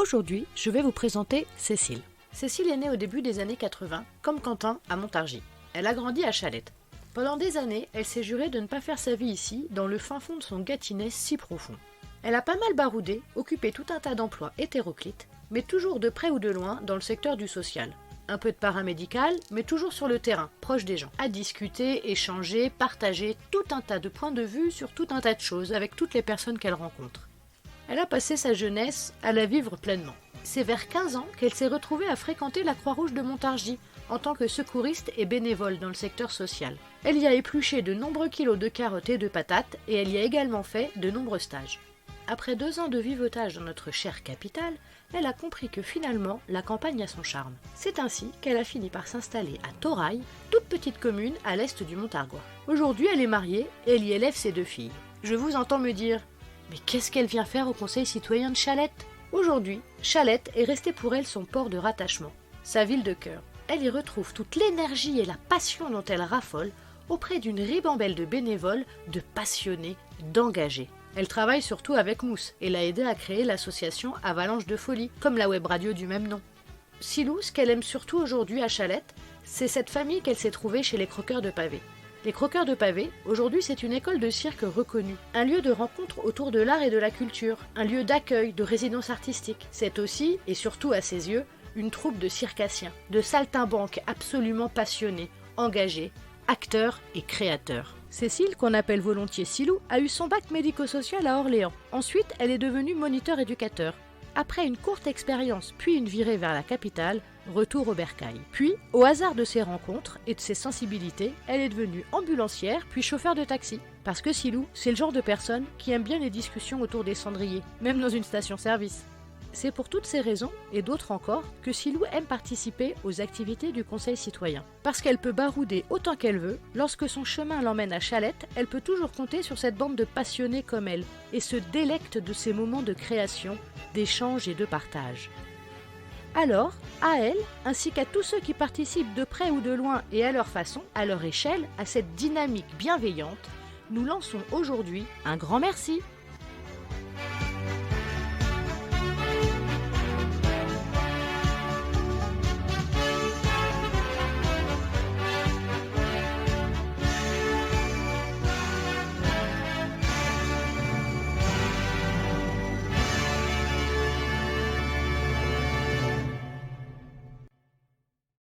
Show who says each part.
Speaker 1: Aujourd'hui, je vais vous présenter Cécile. Cécile est née au début des années 80, comme Quentin, à Montargis. Elle a grandi à Chalette. Pendant des années, elle s'est jurée de ne pas faire sa vie ici, dans le fin fond de son Gâtinais si profond. Elle a pas mal baroudé, occupé tout un tas d'emplois hétéroclites, mais toujours de près ou de loin dans le secteur du social. Un peu de paramédical, mais toujours sur le terrain, proche des gens. À discuter, échanger, partager tout un tas de points de vue sur tout un tas de choses avec toutes les personnes qu'elle rencontre. Elle a passé sa jeunesse à la vivre pleinement. C'est vers 15 ans qu'elle s'est retrouvée à fréquenter la Croix-Rouge de Montargis en tant que secouriste et bénévole dans le secteur social. Elle y a épluché de nombreux kilos de carottes et de patates et elle y a également fait de nombreux stages. Après 2 ans de vivotage dans notre chère capitale, elle a compris que finalement, la campagne a son charme. C'est ainsi qu'elle a fini par s'installer à Thorail, toute petite commune à l'est du Montargois. Aujourd'hui, elle est mariée et elle y élève ses 2 filles. Je vous entends me dire « Mais qu'est-ce qu'elle vient faire au Conseil citoyen de Chalette ?» Aujourd'hui, Chalette est restée pour elle son port de rattachement, sa ville de cœur. Elle y retrouve toute l'énergie et la passion dont elle raffole auprès d'une ribambelle de bénévoles, de passionnés, d'engagés. Elle travaille surtout avec Mousse et l'a aidé à créer l'association Avalanche de Folie, comme la web radio du même nom. Silou, ce qu'elle aime surtout aujourd'hui à Chalette, c'est cette famille qu'elle s'est trouvée chez les Croqueurs de Pavés. Les Croqueurs de Pavés, aujourd'hui, c'est une école de cirque reconnue, un lieu de rencontre autour de l'art et de la culture, un lieu d'accueil, de résidence artistique. C'est aussi, et surtout à ses yeux, une troupe de circassiens, de saltimbanques absolument passionnés, engagés, acteurs et créateurs. Cécile, qu'on appelle volontiers Silou, a eu son bac médico-social à Orléans. Ensuite, elle est devenue moniteur éducateur. Après une courte expérience, puis une virée vers la capitale, retour au bercail. Puis, au hasard de ses rencontres et de ses sensibilités, elle est devenue ambulancière, puis chauffeur de taxi. Parce que Silou, c'est le genre de personne qui aime bien les discussions autour des cendriers, même dans une station-service. C'est pour toutes ces raisons, et d'autres encore, que Silou aime participer aux activités du Conseil citoyen. Parce qu'elle peut barouder autant qu'elle veut, lorsque son chemin l'emmène à Chalette, elle peut toujours compter sur cette bande de passionnés comme elle, et se délecte de ces moments de création, d'échange et de partage. Alors, à elle, ainsi qu'à tous ceux qui participent de près ou de loin et à leur façon, à leur échelle, à cette dynamique bienveillante, nous lançons aujourd'hui un grand merci.